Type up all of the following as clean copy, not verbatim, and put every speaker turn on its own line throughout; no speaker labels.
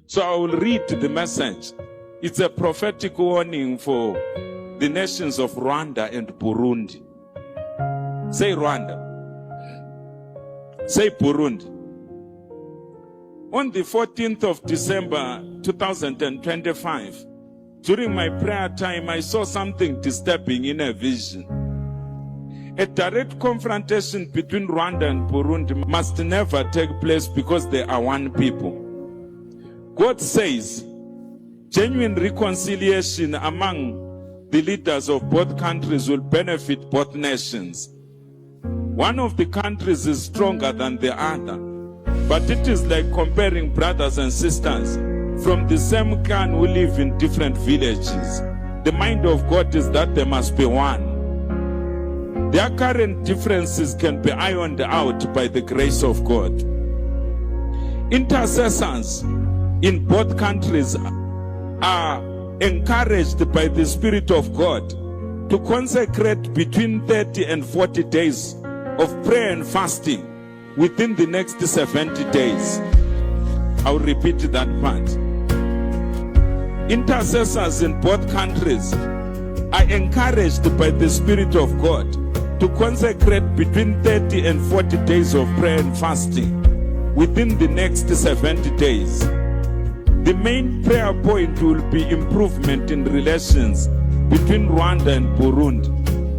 So I will read the message. It's a prophetic warning for the nations of Rwanda and Burundi. Say Rwanda. Say Burundi. On the 14th of December 2025, during my prayer time, I saw something disturbing in a vision. A direct confrontation between Rwanda and Burundi must never take place because they are one people. God says genuine reconciliation among the leaders of both countries will benefit both nations. One of the countries is stronger than the other, but it is like comparing brothers and sisters from the same clan who live in different villages. The mind of God is that they must be one. Their current differences can be ironed out by the grace of God. Intercessors in both countries are encouraged by the Spirit of God to consecrate between 30 and 40 days of prayer and fasting within the next 70 days. I'll repeat that part. Intercessors in both countries are encouraged by the Spirit of God to consecrate between 30 and 40 days of prayer and fasting within the next 70 days. The main prayer point will be improvement in relations between Rwanda and Burundi.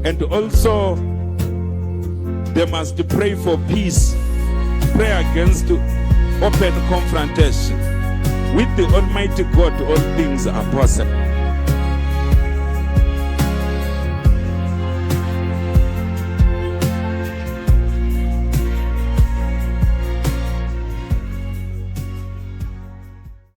And also, they must pray for peace, pray against open confrontation. With the Almighty God, all things are possible.